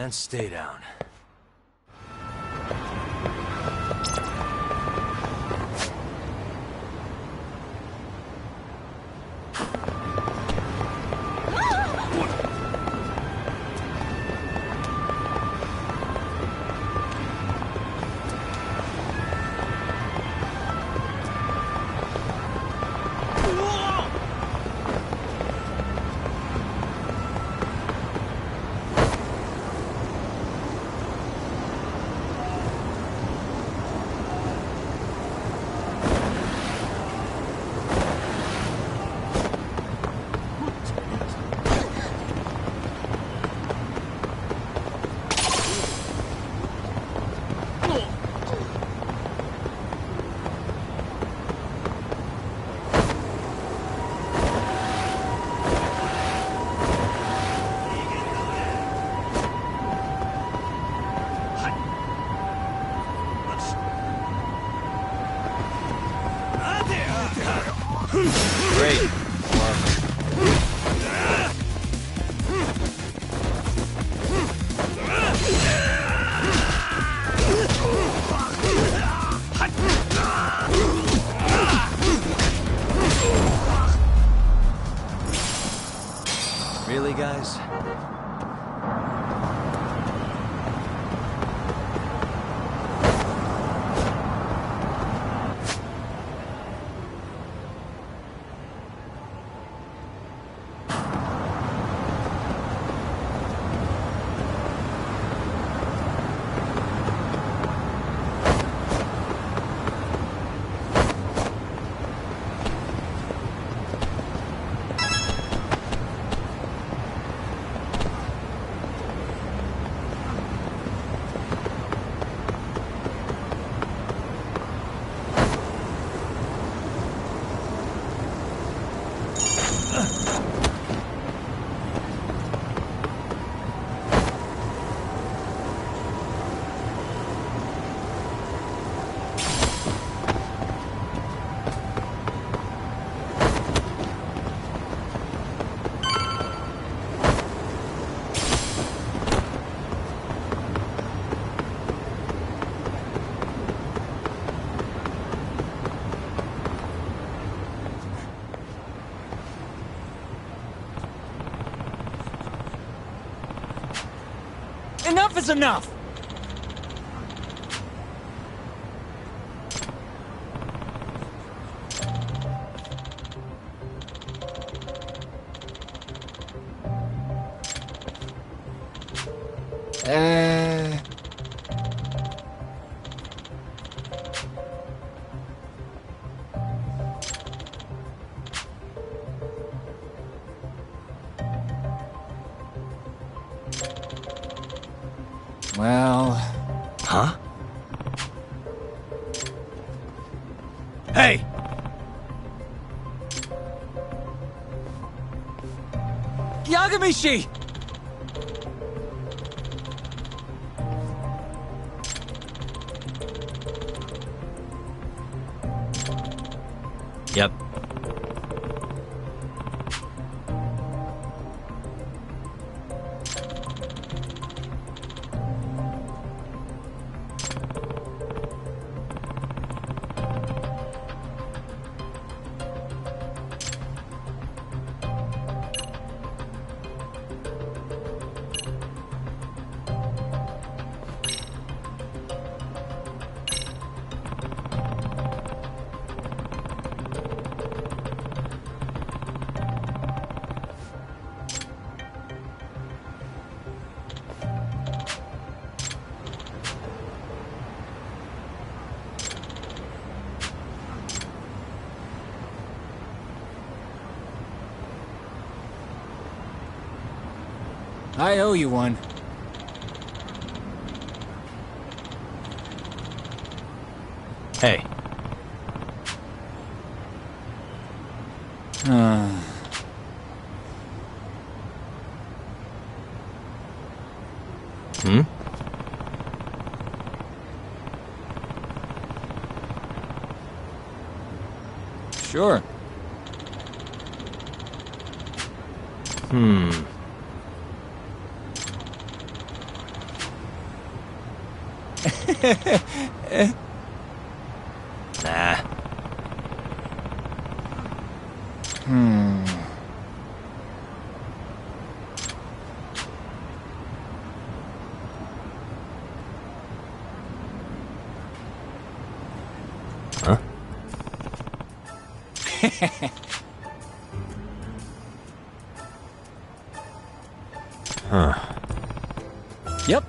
and stay down. Great work. Really, guys? Enough is enough! Well... Huh? Hey! Yagamishi! Yep. I owe you one. Hey. Hmm? Sure. Nah. Huh? Huh. Yep.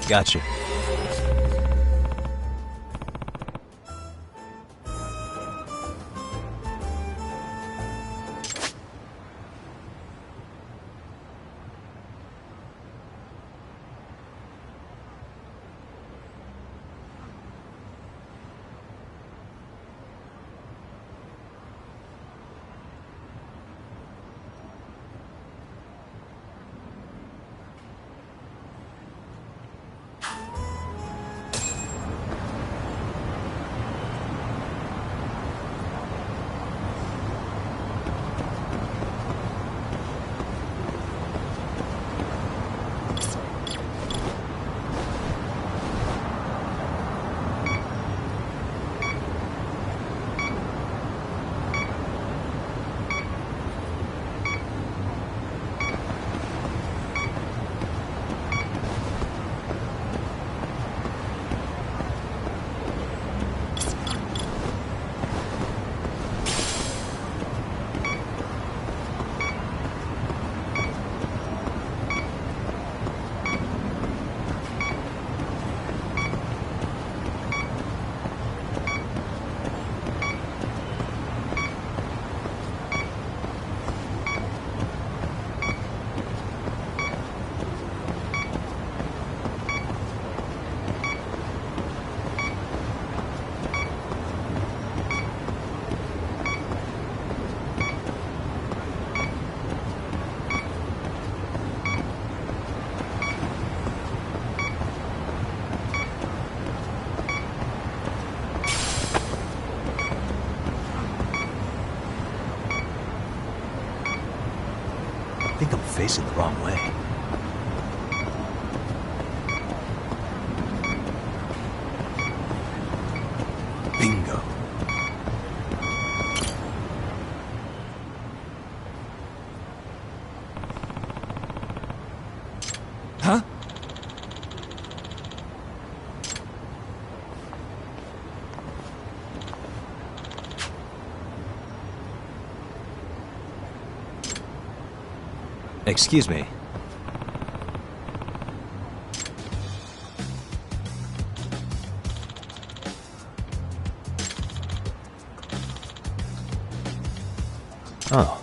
Gotcha. I think I'm facing the wrong way. Bingo. Huh? Excuse me. Oh.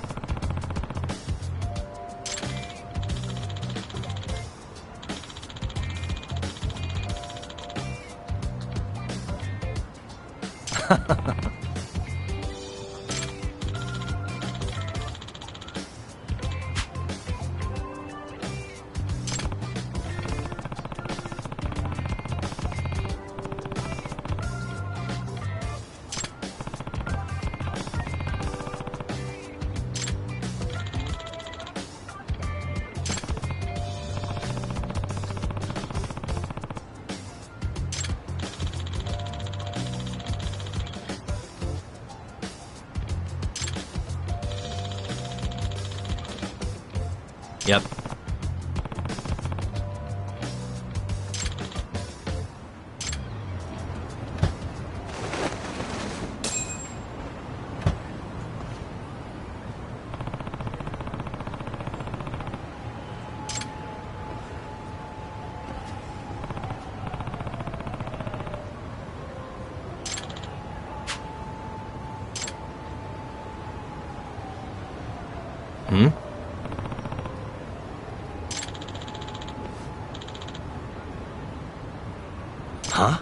Yep. Hmm? Huh?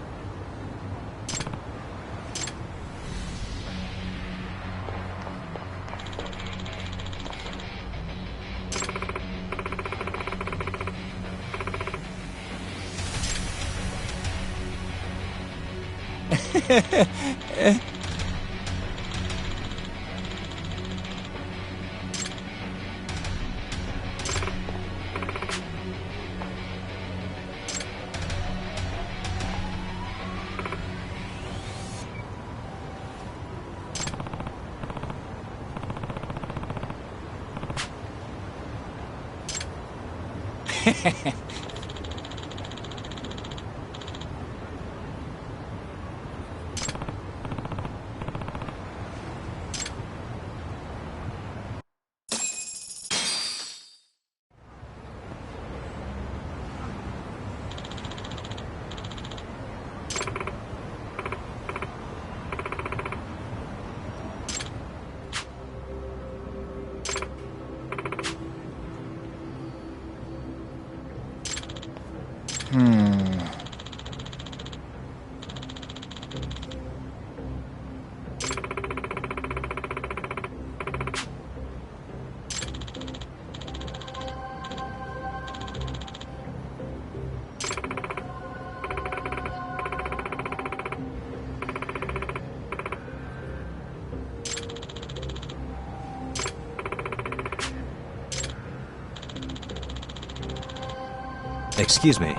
Excuse me.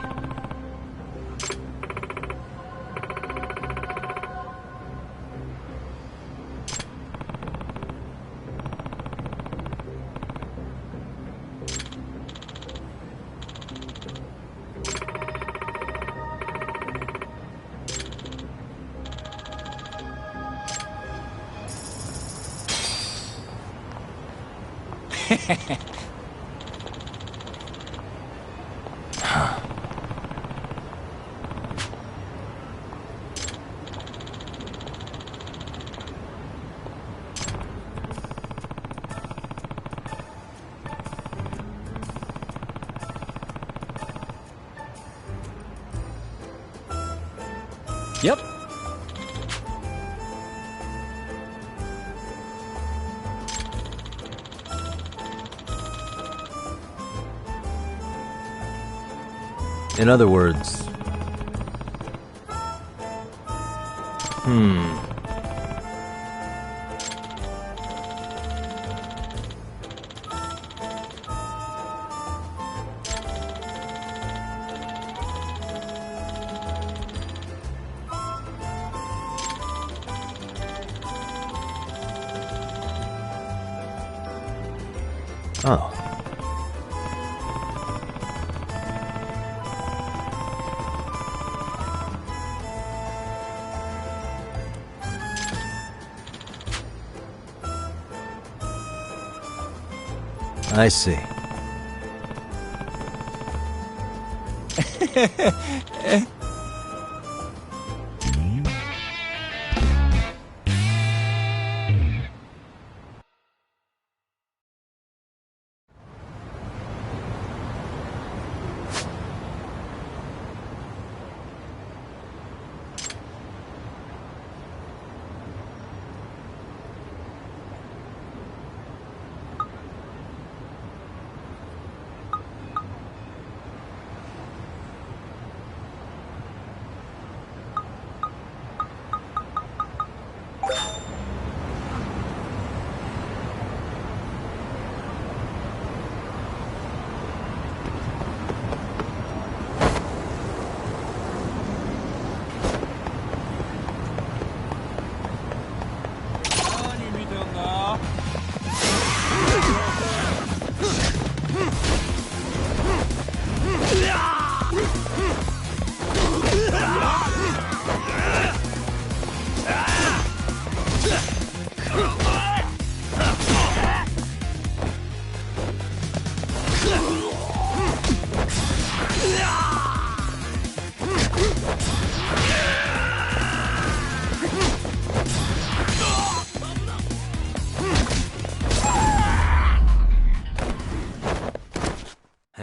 Yep. In other words... Oh. I see.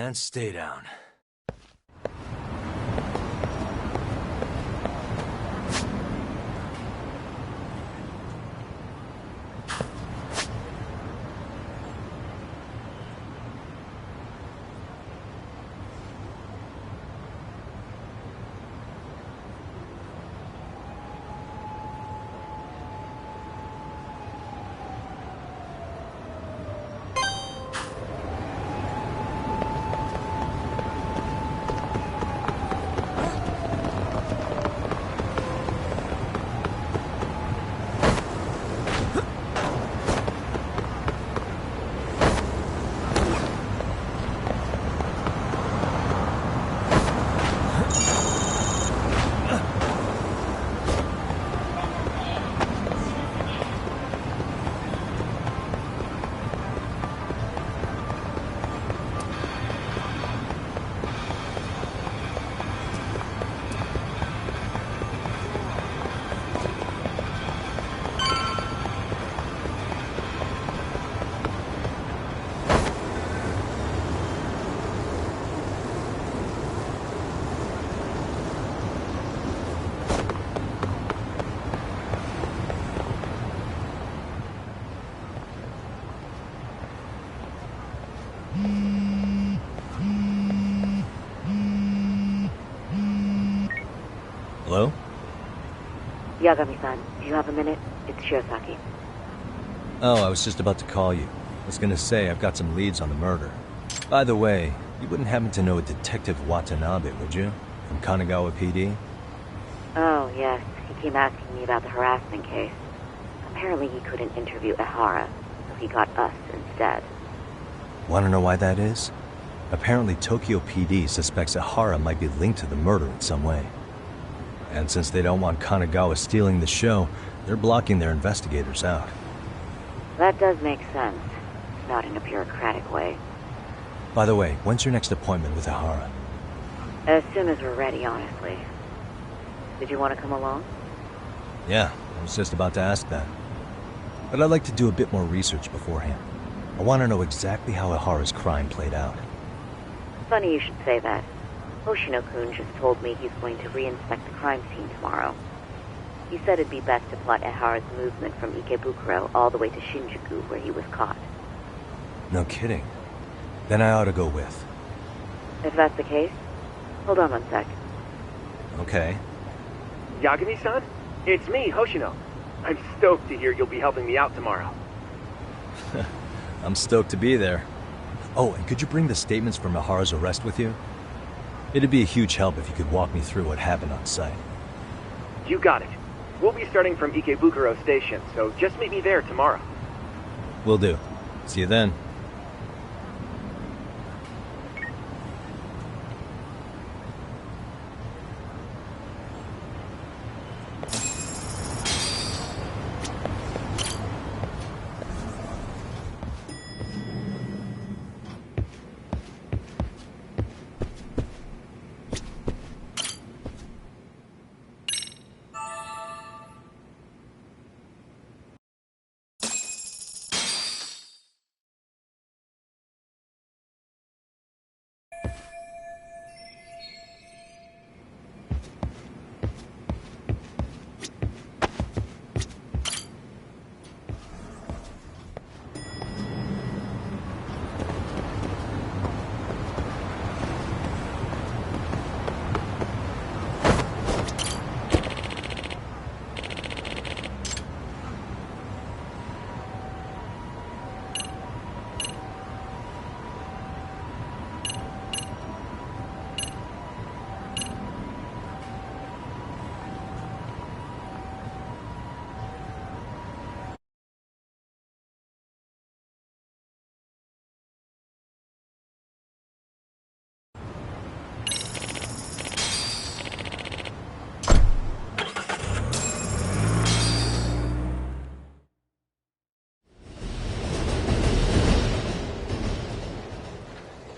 And stay down. Hello? Yagami-san, do you have a minute? It's Shirosaki. Oh, I was just about to call you. I was gonna say I've got some leads on the murder. By the way, you wouldn't happen to know a Detective Watanabe, would you? From Kanagawa PD? Oh, yes. He came asking me about the harassment case. Apparently he couldn't interview Ehara, so he got us instead. Wanna know why that is? Apparently Tokyo PD suspects Ehara might be linked to the murder in some way. And since they don't want Kanagawa stealing the show, they're blocking their investigators out. That does make sense. Not in a bureaucratic way. By the way, when's your next appointment with Ehara? As soon as we're ready, honestly. Did you want to come along? Yeah, I was just about to ask that. But I'd like to do a bit more research beforehand. I want to know exactly how Ehara's crime played out. Funny you should say that. Hoshino-kun just told me he's going to re-inspect the crime scene tomorrow. He said it'd be best to plot Ehara's movement from Ikebukuro all the way to Shinjuku, where he was caught. No kidding. Then I ought to go with. If that's the case, hold on one sec. Okay. Yagami-san? It's me, Hoshino. I'm stoked to hear you'll be helping me out tomorrow. I'm stoked to be there. Oh, and could you bring the statements from Ehara's arrest with you? It'd be a huge help if you could walk me through what happened on site. You got it. We'll be starting from Ikebukuro Station, so just meet me there tomorrow. Will do. See you then.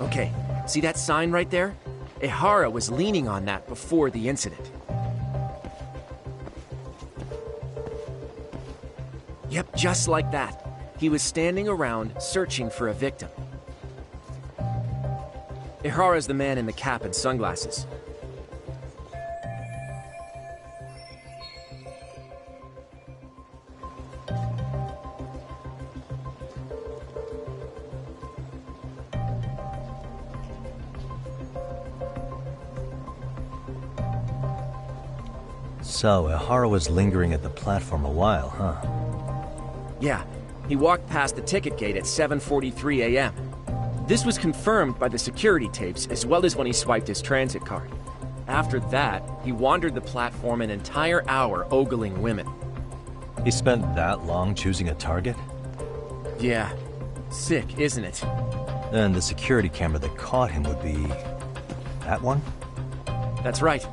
Okay, see that sign right there? Ehara was leaning on that before the incident. Yep, just like that. He was standing around searching for a victim. Ihara's the man in the cap and sunglasses. So, Ihara was lingering at the platform a while, huh? Yeah, he walked past the ticket gate at 7:43 a.m. This was confirmed by the security tapes as well as when he swiped his transit card. After that, he wandered the platform an entire hour ogling women. He spent that long choosing a target? Yeah, sick, isn't it? And the security camera that caught him would be... that one? That's right.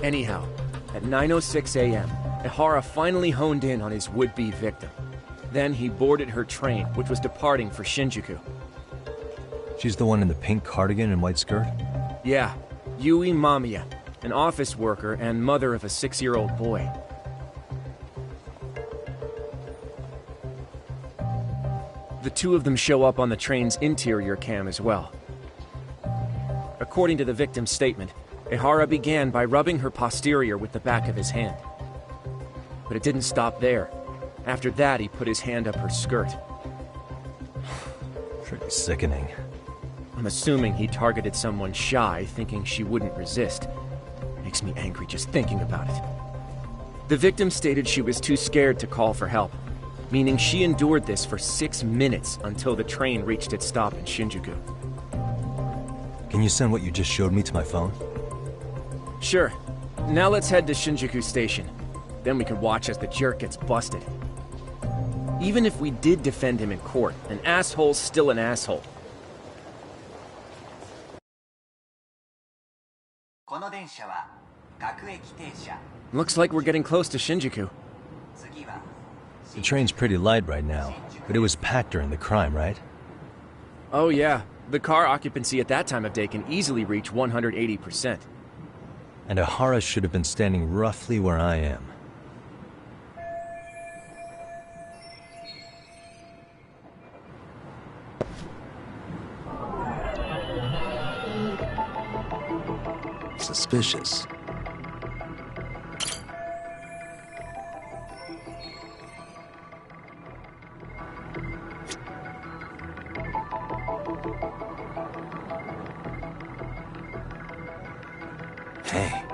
Anyhow, at 9:06 a.m., Ihara finally honed in on his would-be victim. Then he boarded her train, which was departing for Shinjuku. She's the one in the pink cardigan and white skirt? Yeah, Yui Mamiya, an office worker and mother of a 6-year-old boy. The two of them show up on the train's interior cam as well. According to the victim's statement, Ihara began by rubbing her posterior with the back of his hand. But it didn't stop there. After that, he put his hand up her skirt. Pretty sickening. I'm assuming he targeted someone shy, thinking she wouldn't resist. Makes me angry just thinking about it. The victim stated she was too scared to call for help, meaning she endured this for 6 minutes until the train reached its stop in Shinjuku. Can you send what you just showed me to my phone? Sure. Now let's head to Shinjuku Station. Then we can watch as the jerk gets busted. Even if we did defend him in court, an asshole's still an asshole. Looks like we're getting close to Shinjuku. The train's pretty light right now, but it was packed during the crime, right? Oh yeah, the car occupancy at that time of day can easily reach 180%. And Ihara should have been standing roughly where I am. Suspicious. Hey.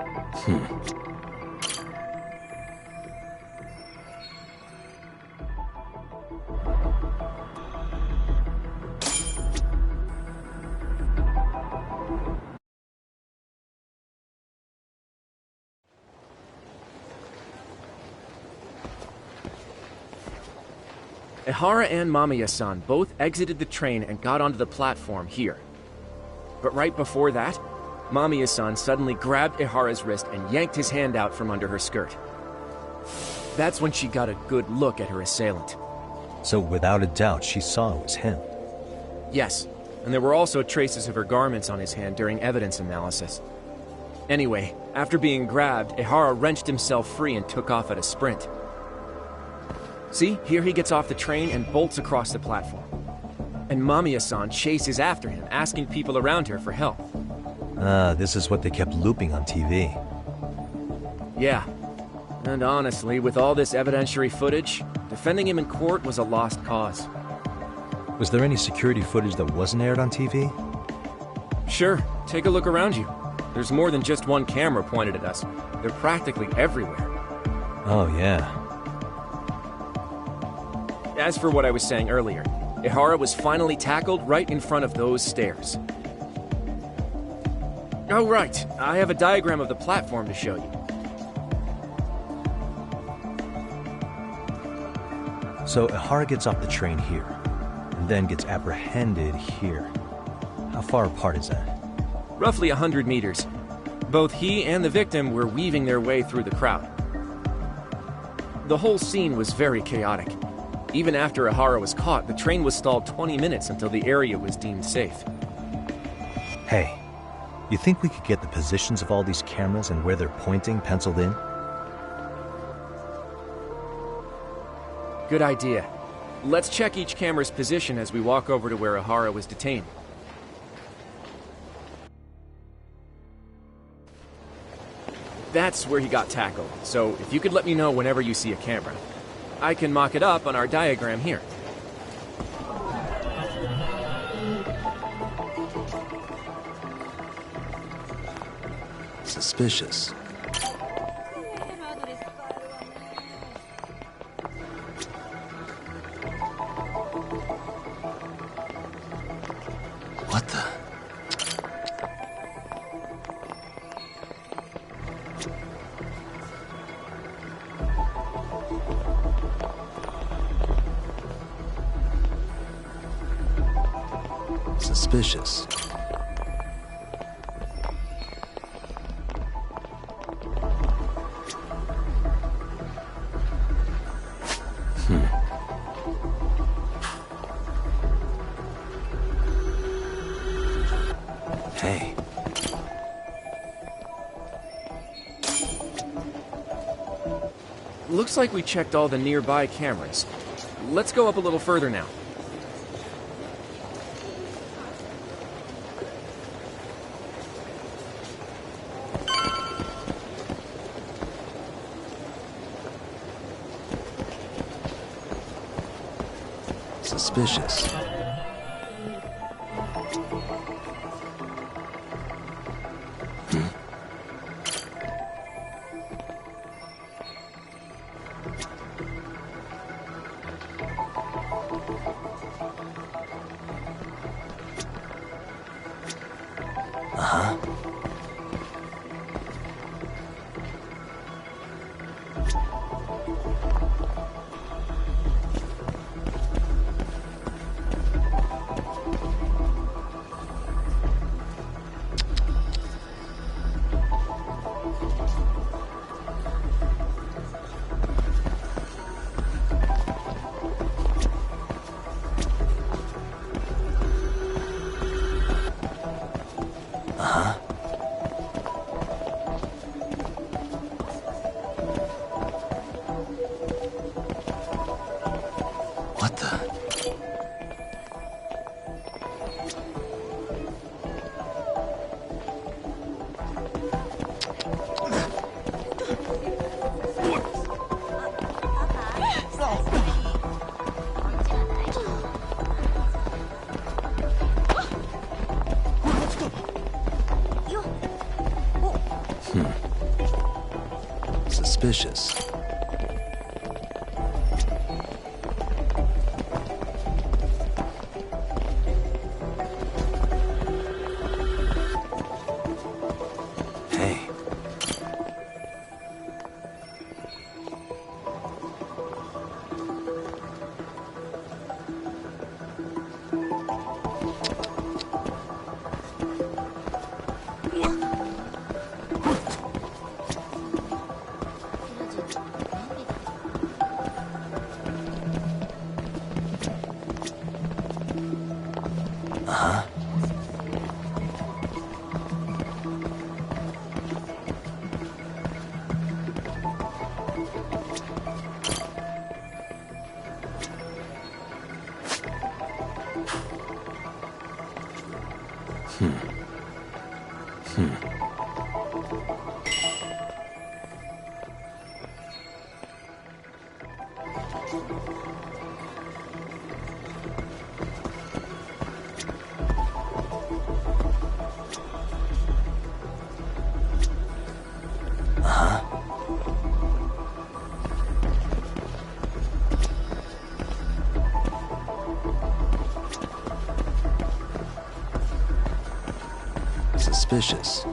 Ihara and Mamiya-san both exited the train and got onto the platform here. But right before that, Mamiya-san suddenly grabbed Ihara's wrist and yanked his hand out from under her skirt. That's when she got a good look at her assailant. So without a doubt, she saw it was him. Yes, and there were also traces of her garments on his hand during evidence analysis. Anyway, after being grabbed, Ihara wrenched himself free and took off at a sprint. See, here he gets off the train and bolts across the platform. And Mamiya-san chases after him, asking people around her for help. This is what they kept looping on TV. Yeah. And honestly, with all this evidentiary footage, defending him in court was a lost cause. Was there any security footage that wasn't aired on TV? Sure, take a look around you. There's more than just one camera pointed at us. They're practically everywhere. Oh, yeah. As for what I was saying earlier, Ihara was finally tackled right in front of those stairs. Oh, right. I have a diagram of the platform to show you. So Ihara gets off the train here, and then gets apprehended here. How far apart is that? Roughly 100 meters. Both he and the victim were weaving their way through the crowd. The whole scene was very chaotic. Even after Ihara was caught, the train was stalled 20 minutes until the area was deemed safe. Hey, You think we could get the positions of all these cameras and where they're pointing penciled in? Good idea. Let's check each camera's position as we walk over to where Ihara was detained. That's where he got tackled, so if you could let me know whenever you see a camera. I can mock it up on our diagram here. Suspicious. What the? Suspicious. Hey. Looks like we checked all the nearby cameras. Let's go up a little further now. Suspicious. What the? Suspicious. Hey. Suspicious.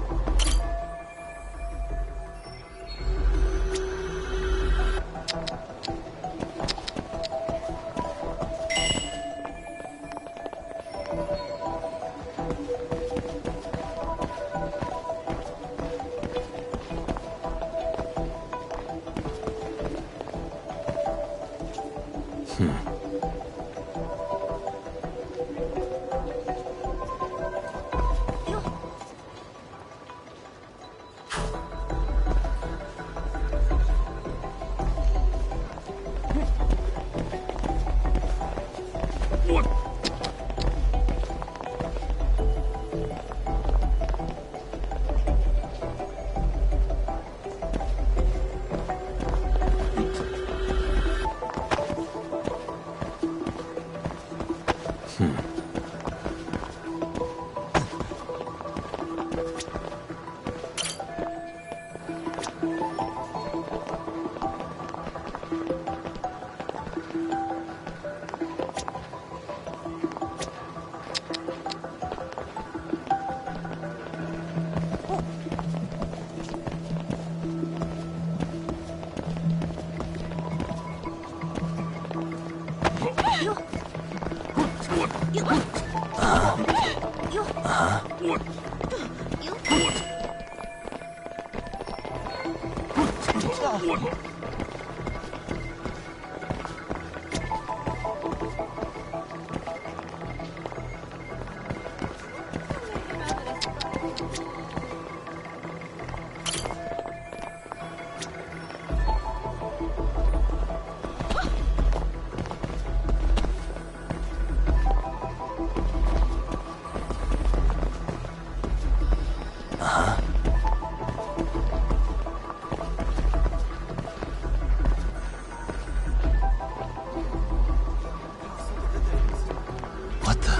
What the?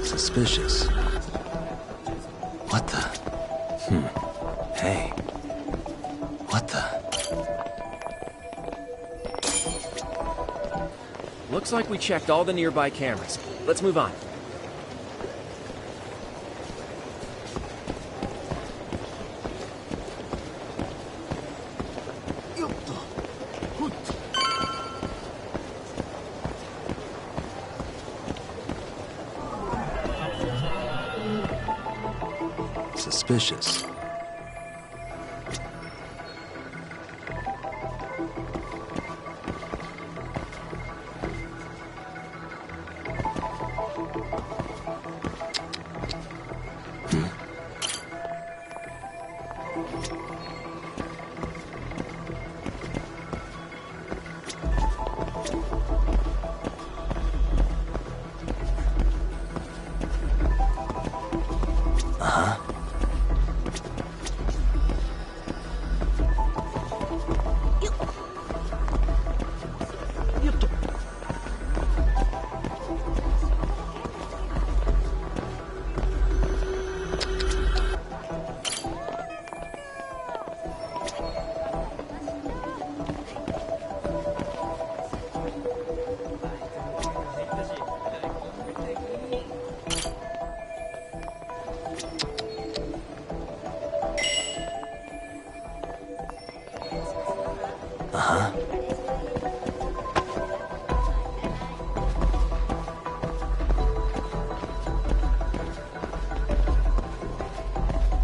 Suspicious. What the? Hey. What the? Looks like we checked all the nearby cameras. Let's move on. Suspicious.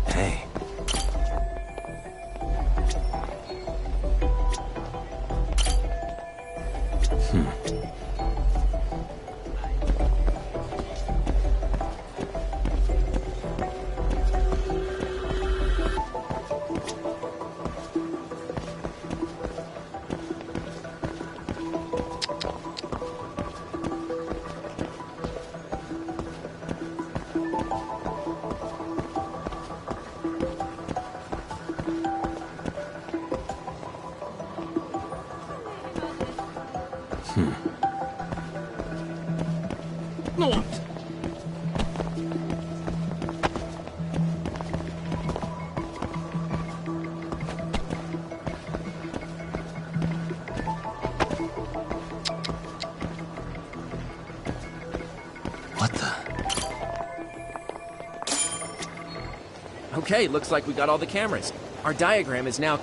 Hey. What the? Okay, looks like we got all the cameras. Our diagram is now...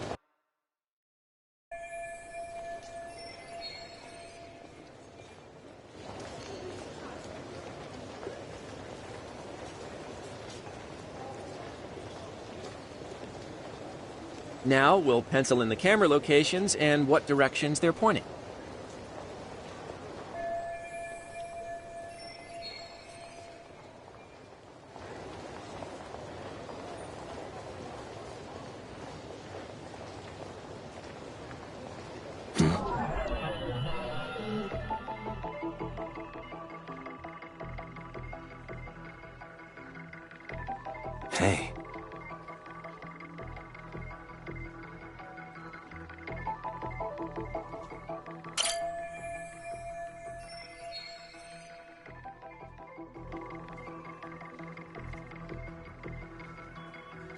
Now we'll pencil in the camera locations and what directions they're pointing. Hey.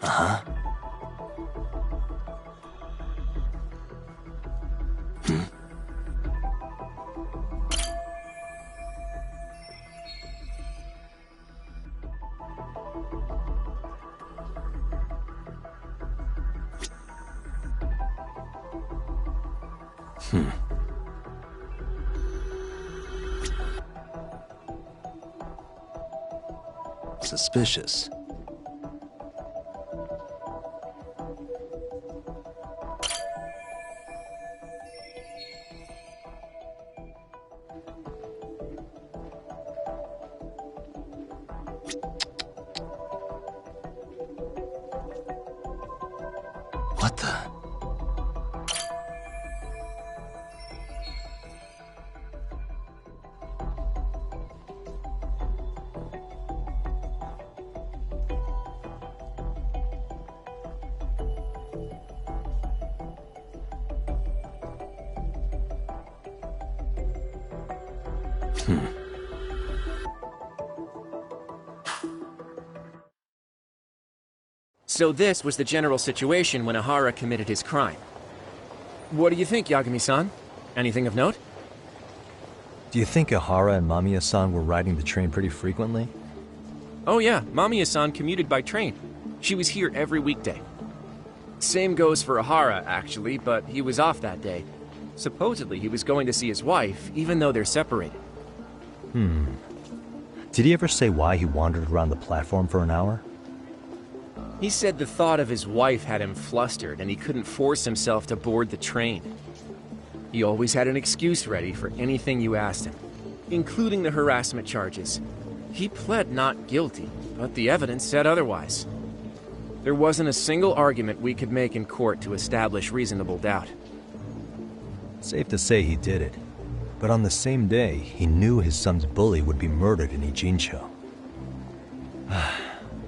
Uh-huh. Suspicious. What the? So this was the general situation when Ahara committed his crime. What do you think, Yagami-san? Anything of note? Do you think Ahara and Mamiya-san were riding the train pretty frequently? Oh yeah, Mamiya-san commuted by train. She was here every weekday. Same goes for Ahara, actually, but he was off that day. Supposedly he was going to see his wife, even though they're separated. Did he ever say why he wandered around the platform for an hour? He said the thought of his wife had him flustered and he couldn't force himself to board the train. He always had an excuse ready for anything you asked him, including the harassment charges. He pled not guilty, but the evidence said otherwise. There wasn't a single argument we could make in court to establish reasonable doubt. Safe to say he did it. But on the same day, he knew his son's bully would be murdered in Ijincho.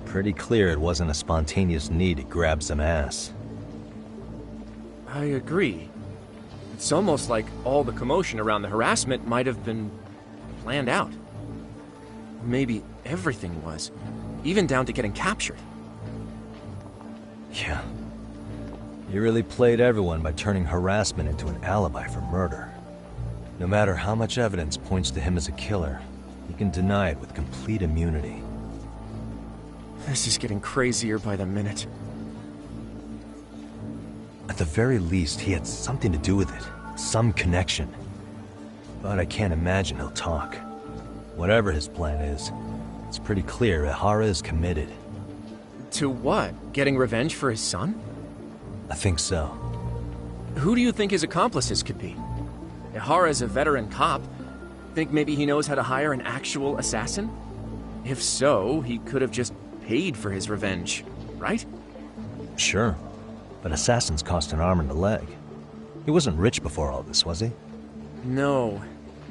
Pretty clear it wasn't a spontaneous need to grab some ass. I agree. It's almost like all the commotion around the harassment might have been planned out. Maybe everything was, even down to getting captured. Yeah. He really played everyone by turning harassment into an alibi for murder. No matter how much evidence points to him as a killer, he can deny it with complete immunity. This is getting crazier by the minute. At the very least, he had something to do with it. Some connection. But I can't imagine he'll talk. Whatever his plan is, it's pretty clear Ahara is committed. To what? Getting revenge for his son? I think so. Who do you think his accomplices could be? Ihara's a veteran cop. Think maybe he knows how to hire an actual assassin? If so, he could have just paid for his revenge, right? Sure. But assassins cost an arm and a leg. He wasn't rich before all this, was he? No.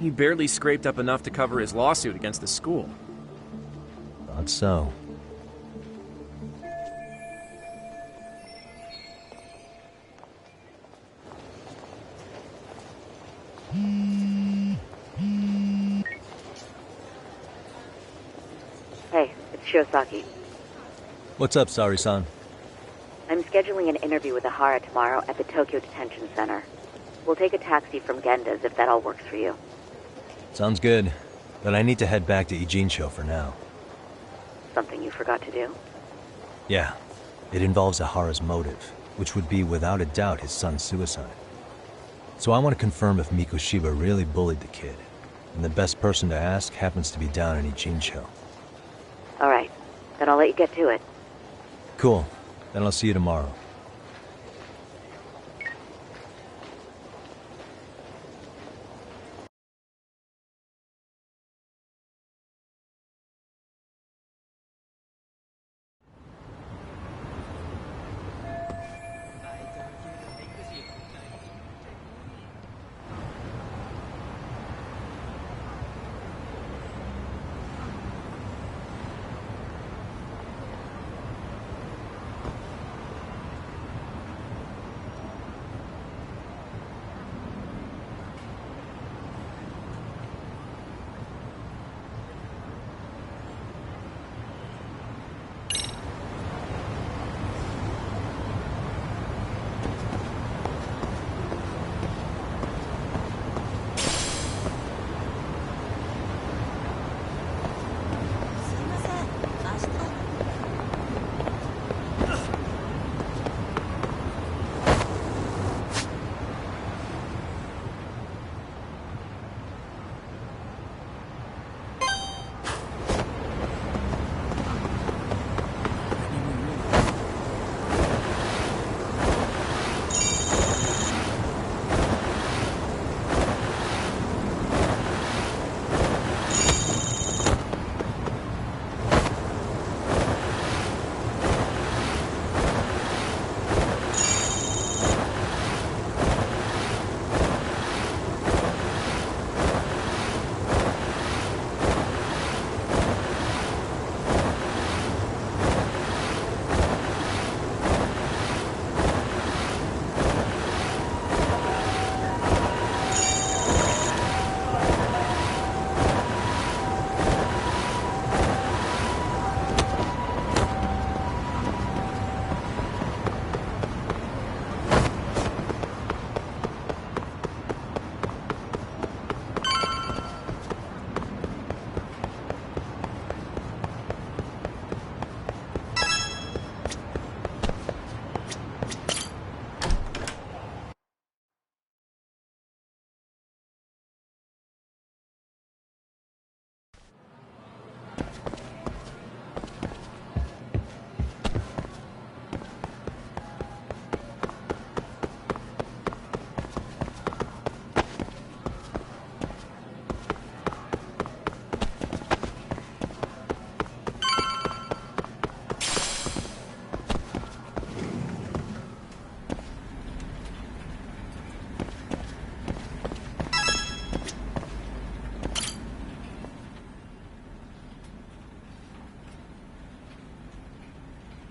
He barely scraped up enough to cover his lawsuit against the school. Thought so. Hey, it's Shiosaki. What's up, Sari-san? I'm scheduling an interview with Ahara tomorrow at the Tokyo Detention Center. We'll take a taxi from Genda's if that all works for you. Sounds good. But I need to head back to Ijincho for now. Something you forgot to do? Yeah. It involves Ahara's motive, which would be without a doubt his son's suicide. So I want to confirm if Mikoshiba really bullied the kid. And the best person to ask happens to be down in Ijincho. All right. Then I'll let you get to it. Cool. Then I'll see you tomorrow.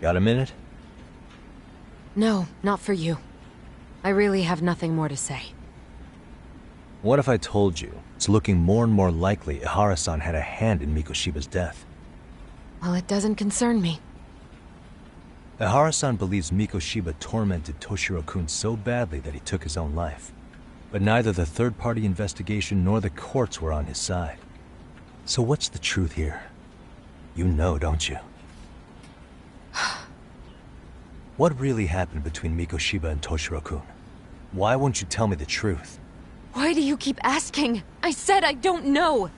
Got a minute? No, not for you. I really have nothing more to say. What if I told you it's looking more and more likely Ihara-san had a hand in Mikoshiba's death? Well, it doesn't concern me. Ihara-san believes Mikoshiba tormented Toshiro-kun so badly that he took his own life. But neither the third-party investigation nor the courts were on his side. So what's the truth here? You know, don't you? What really happened between Mikoshiba and Toshiro-kun? Why won't you tell me the truth? Why do you keep asking? I said I don't know!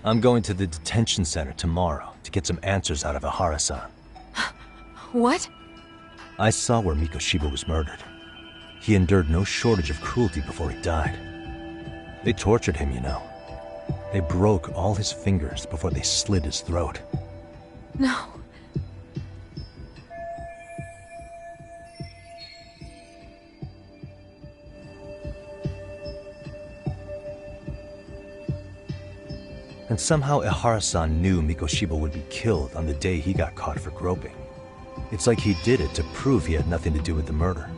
I'm going to the detention center tomorrow to get some answers out of Ihara-san. What? I saw where Mikoshiba was murdered. He endured no shortage of cruelty before he died. They tortured him, you know. They broke all his fingers before they slit his throat. No. And somehow Ihara-san knew Mikoshiba would be killed on the day he got caught for groping. It's like he did it to prove he had nothing to do with the murder.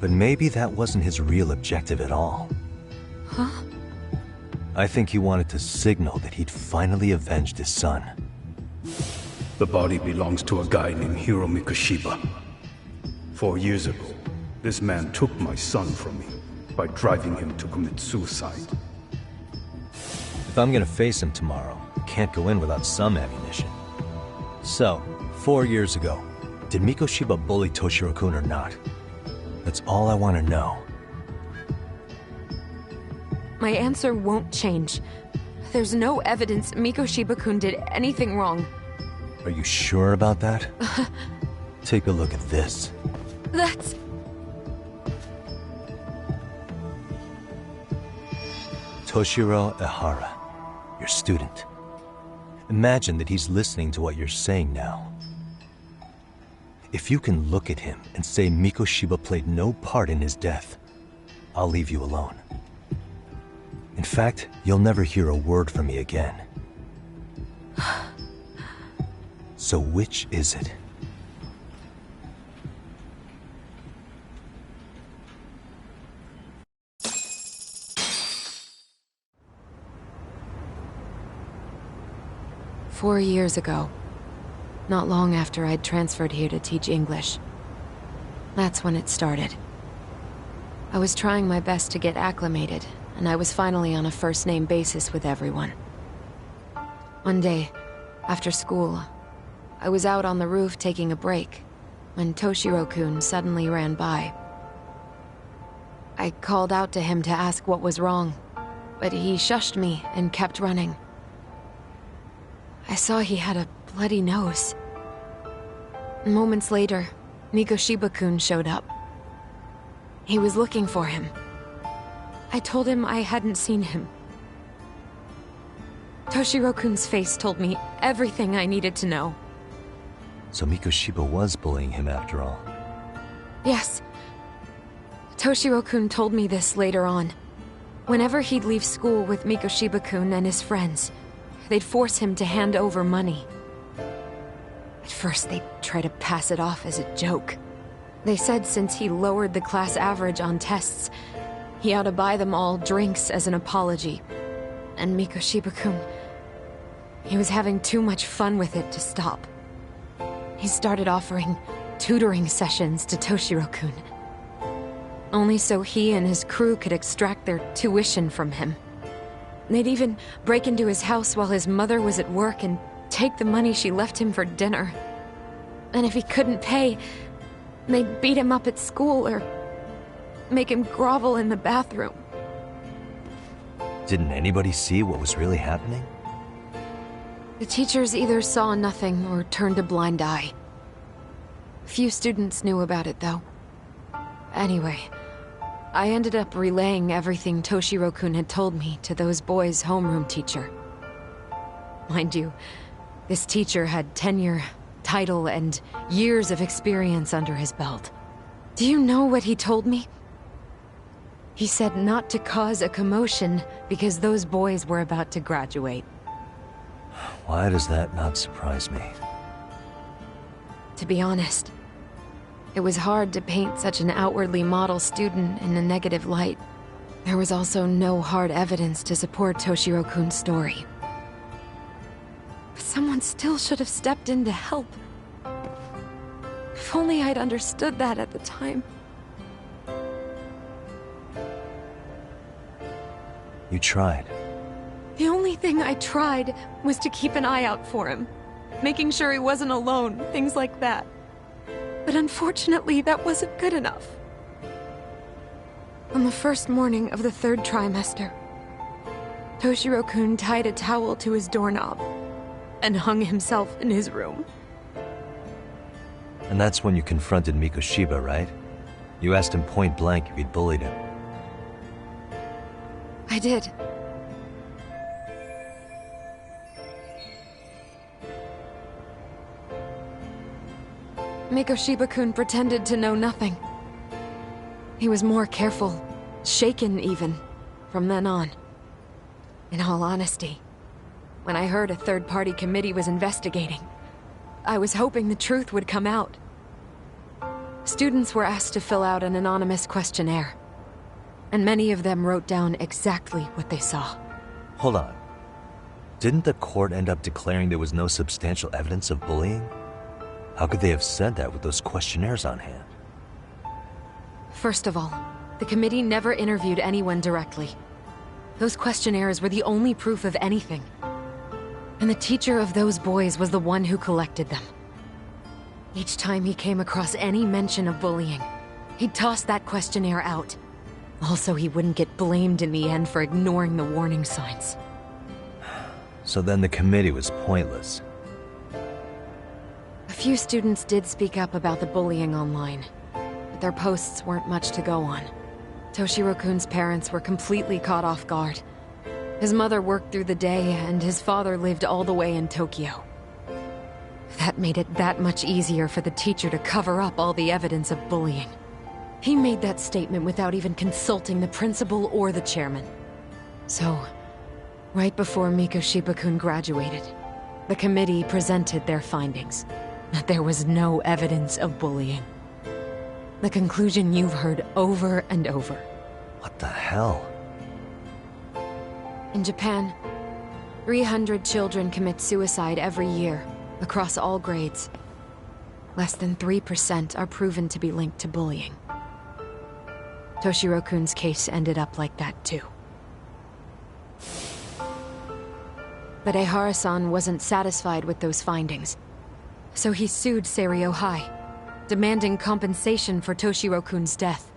But maybe that wasn't his real objective at all. Huh? I think he wanted to signal that he'd finally avenged his son. The body belongs to a guy named Hiro Mikoshiba. 4 years ago, this man took my son from me by driving him to commit suicide. If I'm gonna face him tomorrow, I can't go in without some ammunition. So, 4 years ago, did Mikoshiba bully Toshiro-kun or not? That's all I want to know. My answer won't change. There's no evidence Mikoshiba-kun did anything wrong. Are you sure about that? Take a look at this. That's... Toshiro Ihara, your student. Imagine that he's listening to what you're saying now. If you can look at him and say Mikoshiba played no part in his death, I'll leave you alone. In fact, you'll never hear a word from me again. So which is it? "4 years ago, not long after I'd transferred here to teach English. That's when it started. I was trying my best to get acclimated, and I was finally on a first-name basis with everyone. One day, after school, I was out on the roof taking a break, when Toshiro-kun suddenly ran by. I called out to him to ask what was wrong, but he shushed me and kept running. I saw he had a bloody nose. Moments later, Mikoshiba-kun showed up. He was looking for him. I told him I hadn't seen him. Toshiro-kun's face told me everything I needed to know. So Mikoshiba was bullying him after all. Yes. Toshiro-kun told me this later on. Whenever he'd leave school with Mikoshiba-kun and his friends, they'd force him to hand over money. At first, they'd try to pass it off as a joke. They said since he lowered the class average on tests, he ought to buy them all drinks as an apology. And Mikoshiba-kun, he was having too much fun with it to stop. He started offering tutoring sessions to Toshiro-kun. Only so he and his crew could extract their tuition from him. They'd even break into his house while his mother was at work and take the money she left him for dinner. And if he couldn't pay, they'd beat him up at school or make him grovel in the bathroom. Didn't anybody see what was really happening? The teachers either saw nothing or turned a blind eye. Few students knew about it, though. Anyway, I ended up relaying everything Toshiro-kun had told me to those boys' homeroom teacher. Mind you, this teacher had tenure, title, and years of experience under his belt. Do you know what he told me? He said not to cause a commotion because those boys were about to graduate. Why does that not surprise me? To be honest, it was hard to paint such an outwardly model student in a negative light. There was also no hard evidence to support Toshiro-kun's story. But someone still should have stepped in to help. If only I'd understood that at the time. You tried. The only thing I tried was to keep an eye out for him, making sure he wasn't alone, things like that. But unfortunately, that wasn't good enough. On the first morning of the 3rd trimester, Toshiro-kun tied a towel to his doorknob and hung himself in his room. And that's when you confronted Mikoshiba, right? You asked him point blank if he'd bullied him. I did. Mikoshiba-kun pretended to know nothing. He was more careful, shaken even, from then on. In all honesty, when I heard a third-party committee was investigating, I was hoping the truth would come out. Students were asked to fill out an anonymous questionnaire, and many of them wrote down exactly what they saw. Hold on. Didn't the court end up declaring there was no substantial evidence of bullying? How could they have said that with those questionnaires on hand? First of all, the committee never interviewed anyone directly. Those questionnaires were the only proof of anything. And the teacher of those boys was the one who collected them. Each time he came across any mention of bullying, he'd toss that questionnaire out. Also, he wouldn't get blamed in the end for ignoring the warning signs. So then the committee was pointless. A few students did speak up about the bullying online, but their posts weren't much to go on. Toshiro-kun's parents were completely caught off guard. His mother worked through the day, and his father lived all the way in Tokyo. That made it that much easier for the teacher to cover up all the evidence of bullying. He made that statement without even consulting the principal or the chairman. So, right before Mikoshiba-kun graduated, the committee presented their findings, that there was no evidence of bullying. The conclusion you've heard over and over. What the hell? In Japan, 300 children commit suicide every year, across all grades. Less than 3% are proven to be linked to bullying. Toshiro-kun's case ended up like that too. But Ehara-san wasn't satisfied with those findings, so he sued Seiryo High, demanding compensation for Toshiro-kun's death.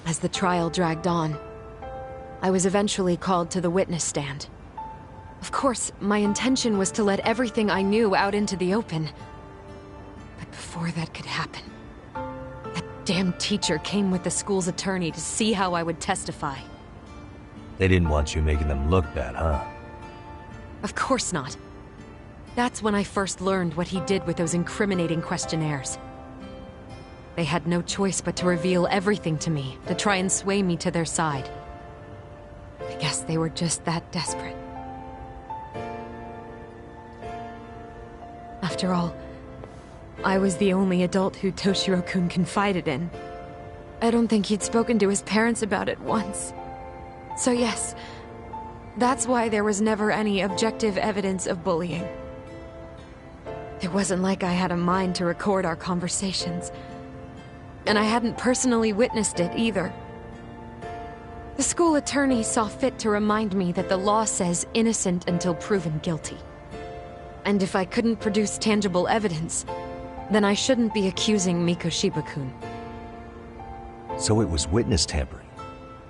As the trial dragged on, I was eventually called to the witness stand. Of course, my intention was to let everything I knew out into the open. But before that could happen, that damn teacher came with the school's attorney to see how I would testify. They didn't want you making them look bad, huh? Of course not. That's when I first learned what he did with those incriminating questionnaires. They had no choice but to reveal everything to me, to try and sway me to their side. I guess they were just that desperate. After all, I was the only adult who Toshiro-kun confided in. I don't think he'd spoken to his parents about it once. So yes, that's why there was never any objective evidence of bullying. It wasn't like I had a mind to record our conversations. And I hadn't personally witnessed it either. The school attorney saw fit to remind me that the law says innocent until proven guilty. And if I couldn't produce tangible evidence, then I shouldn't be accusing Mikoshiba-kun. So it was witness tampering.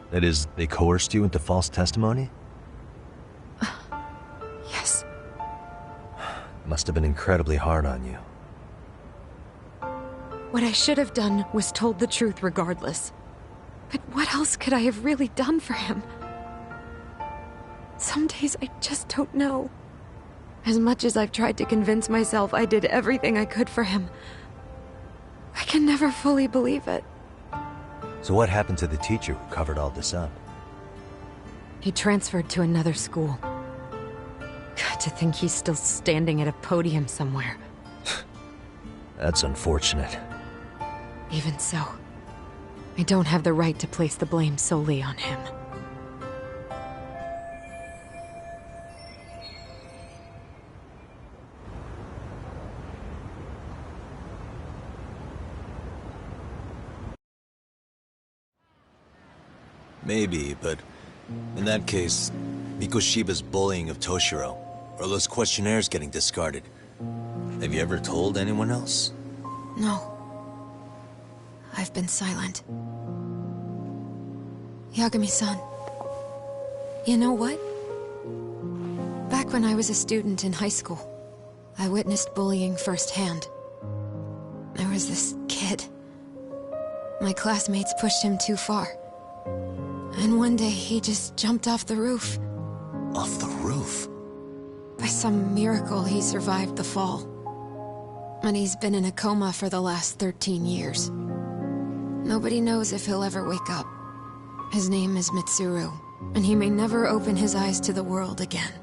That is, they coerced you into false testimony? Yes. Must have been incredibly hard on you. What I should have done was told the truth regardless. But what else could I have really done for him? Some days I just don't know. As much as I've tried to convince myself I did everything I could for him, I can never fully believe it. So what happened to the teacher who covered all this up? He transferred to another school. God, to think he's still standing at a podium somewhere. That's unfortunate. Even so, I don't have the right to place the blame solely on him. Maybe, but in that case, Mikoshiba's bullying of Toshiro, or those questionnaires getting discarded. Have you ever told anyone else? No. I've been silent. Yagami-san. You know what? Back when I was a student in high school, I witnessed bullying firsthand. There was this kid. My classmates pushed him too far. And one day he just jumped off the roof. Off the roof? By some miracle, he survived the fall. And he's been in a coma for the last 13 years. Nobody knows if he'll ever wake up. His name is Mitsuru, and he may never open his eyes to the world again.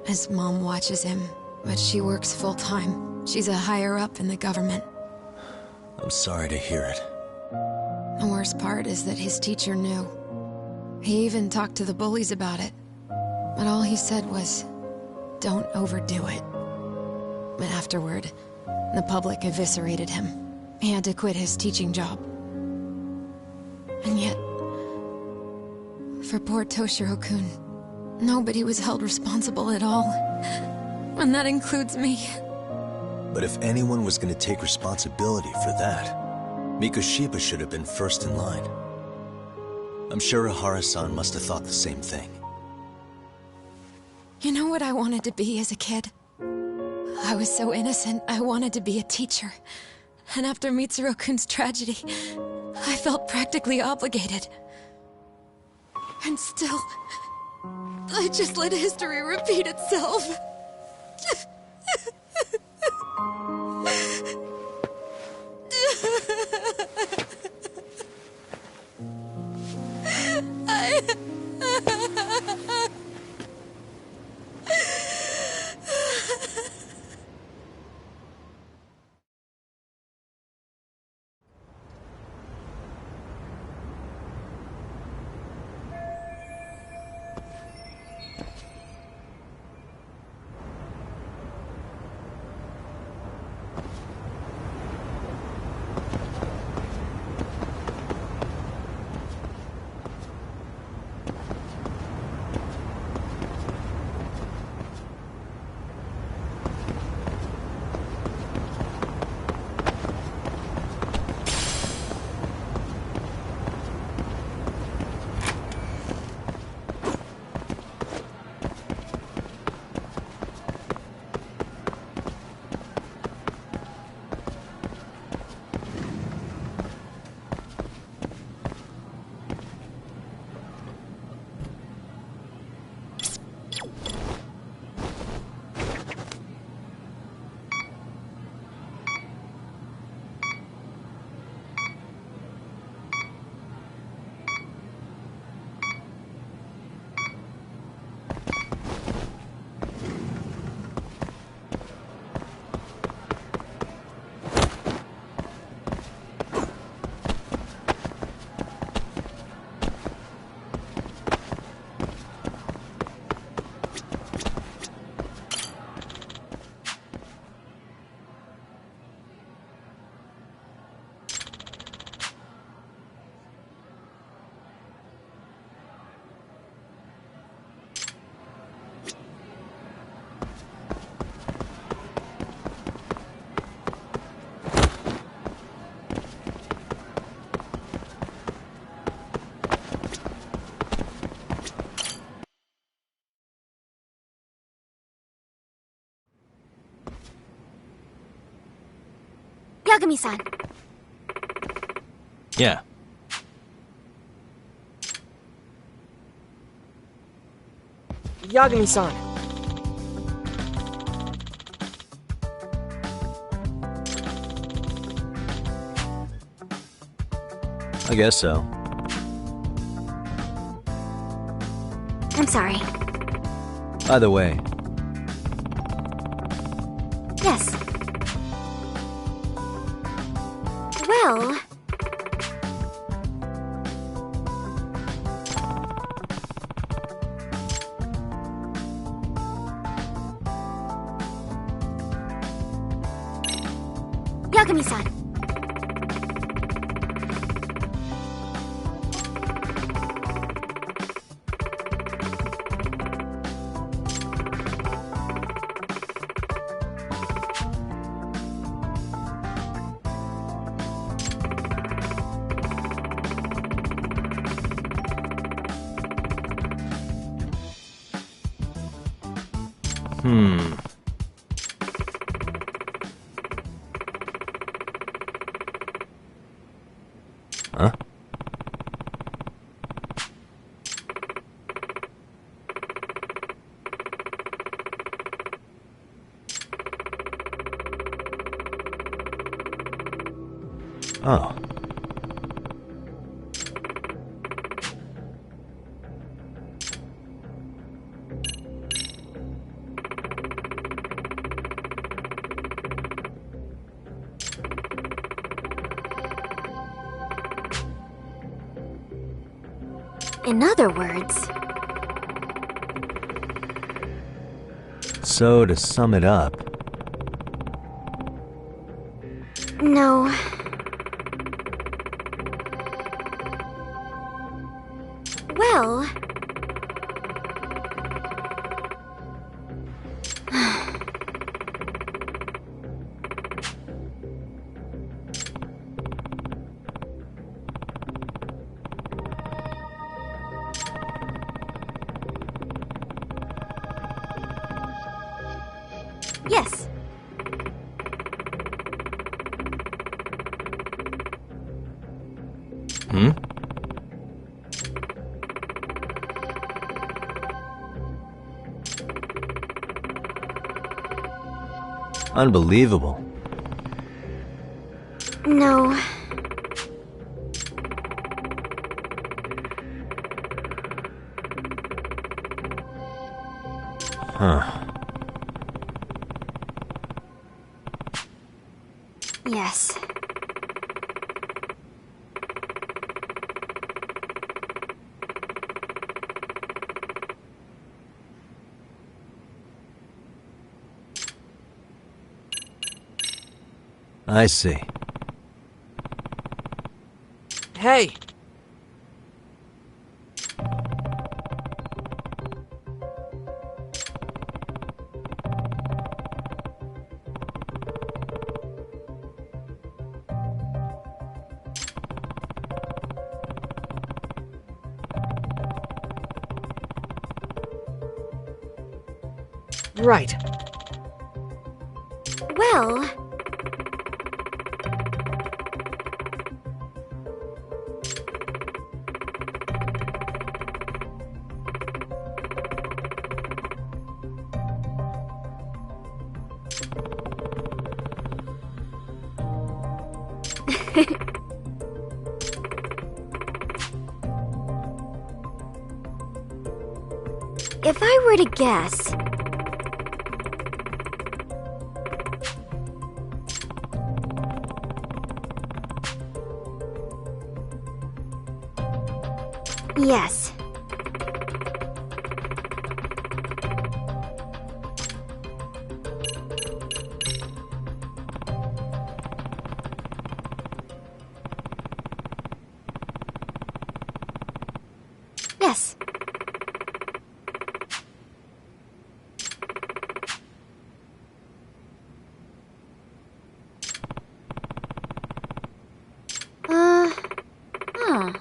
His mom watches him, but she works full-time. She's a higher-up in the government. I'm sorry to hear it. The worst part is that his teacher knew. He even talked to the bullies about it. But all he said was, don't overdo it. But afterward, the public eviscerated him. He had to quit his teaching job. And yet, for poor Toshiro-kun, nobody was held responsible at all. And that includes me. But if anyone was going to take responsibility for that, Mikoshiba should have been first in line. I'm sure Ihara-san must have thought the same thing. You know what I wanted to be as a kid? I was so innocent, I wanted to be a teacher. And after Mitsuru-kun's tragedy, I felt practically obligated. And still, I just let history repeat itself. Yagami-san. Yeah. Yagami-san. I guess so. I'm sorry. By the way, Yes. Well... Yagami-san. Huh? Oh. In other words... So, to sum it up... No. Well... Yes. Hmm? Unbelievable. No. Huh. Yes. I see. Hey! Right. Well... If I were to guess... Yes. Yes. Huh.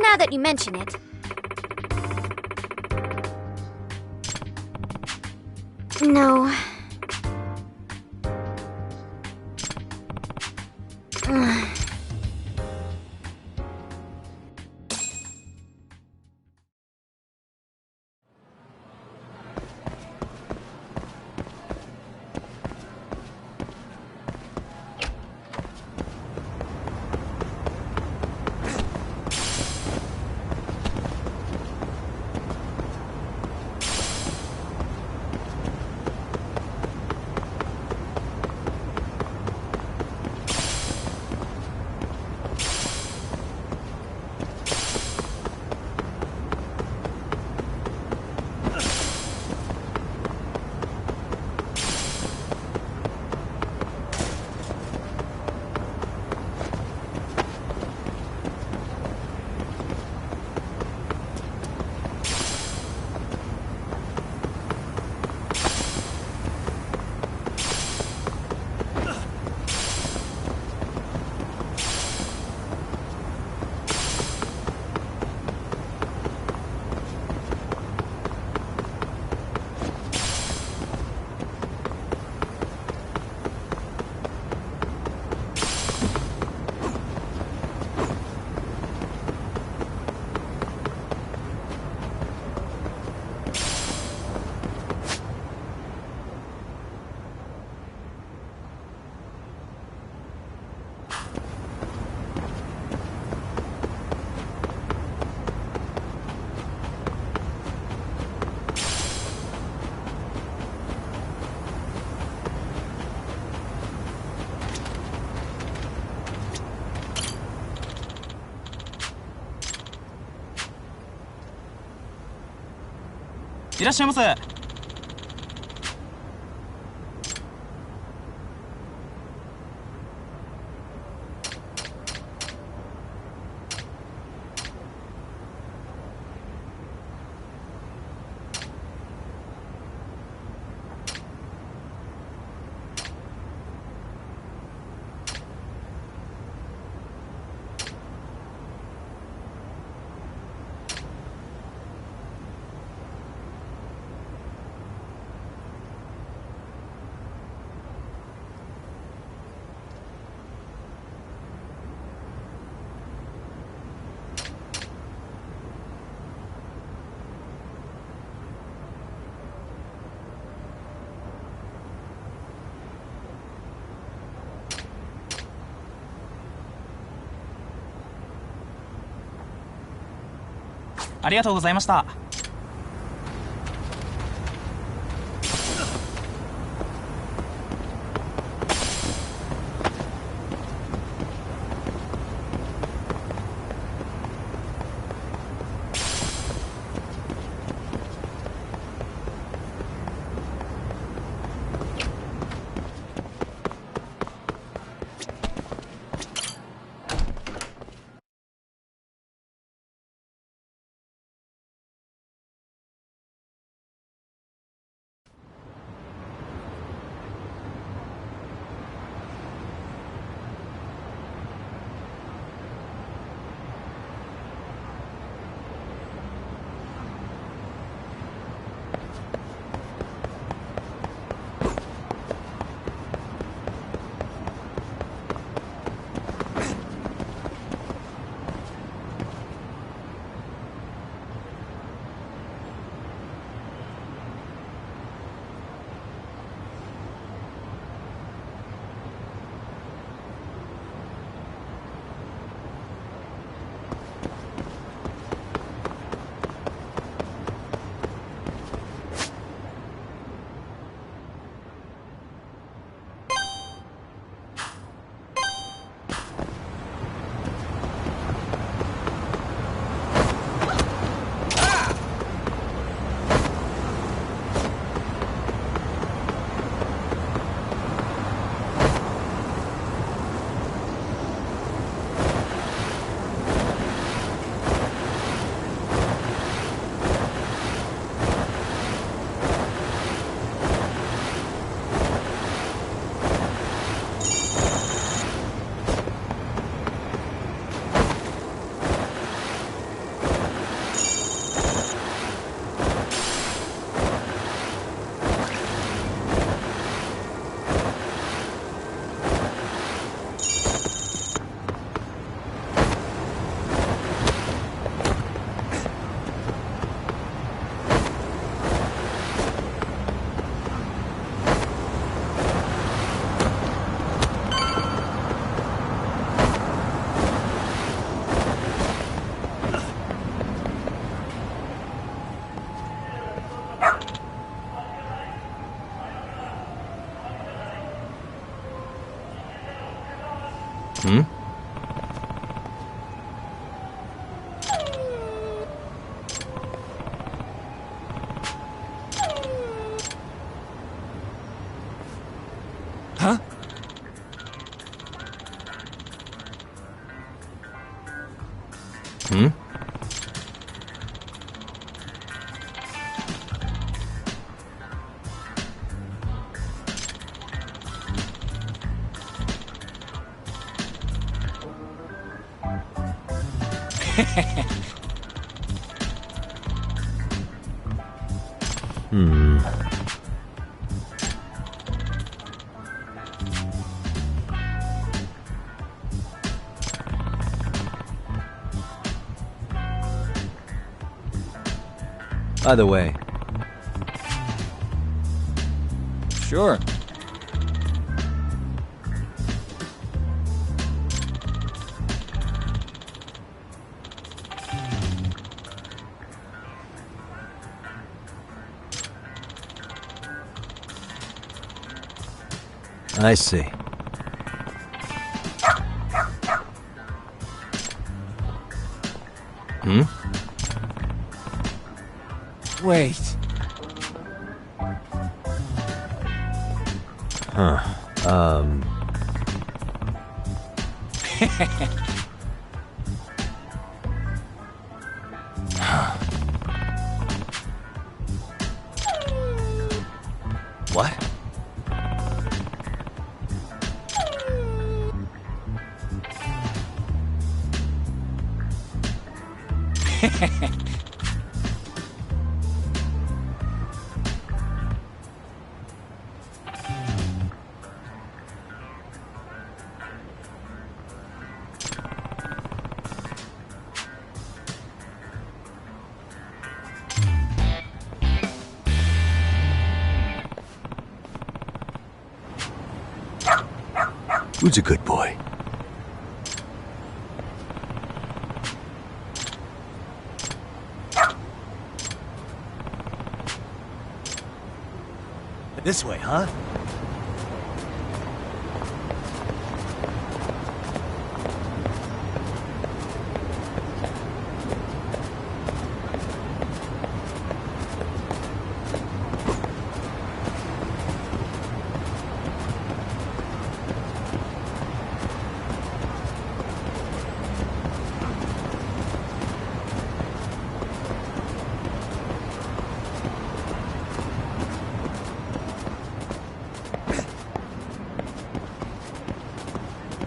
now that you mention it. No.いらっしゃいませ。ありがとうございました。Hmm? Huh? Hmm? Hmm. By the way, Sure. I see. Hmm? Wait. Huh. What? Who's a good boy? This way, huh?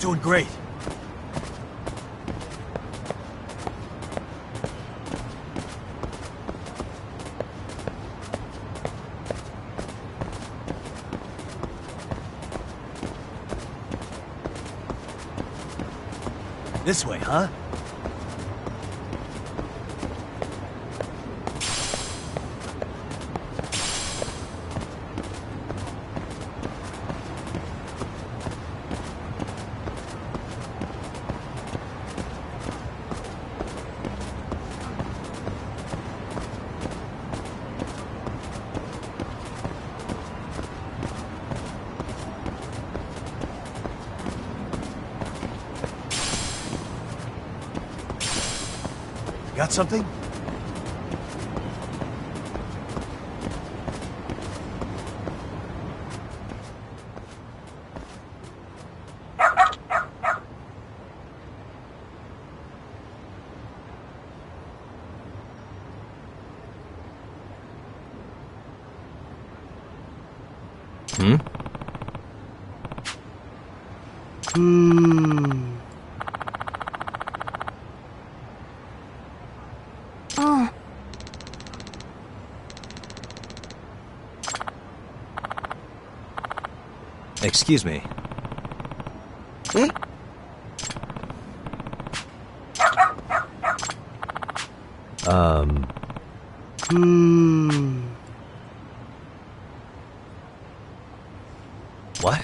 Doing great. This way, huh? Got something? Hmm? Oh, Excuse me. What?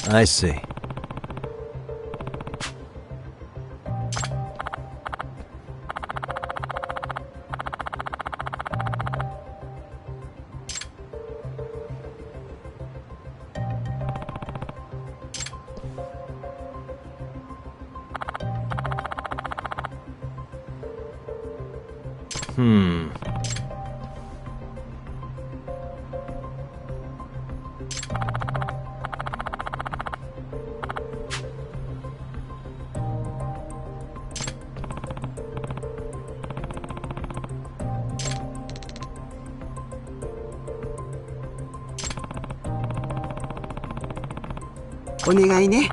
I see. お願いね。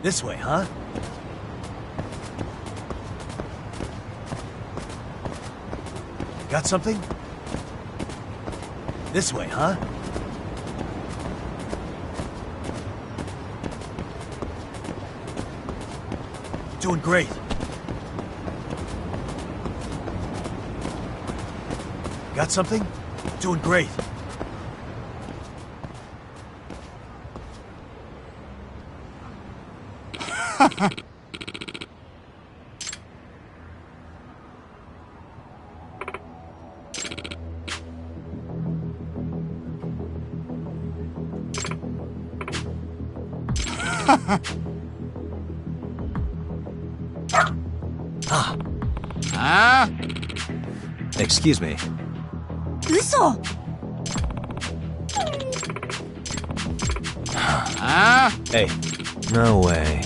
This way, huh? Got something? This way, huh? Doing great. Got something? Doing great. Excuse me. 嘘。Hey, no way.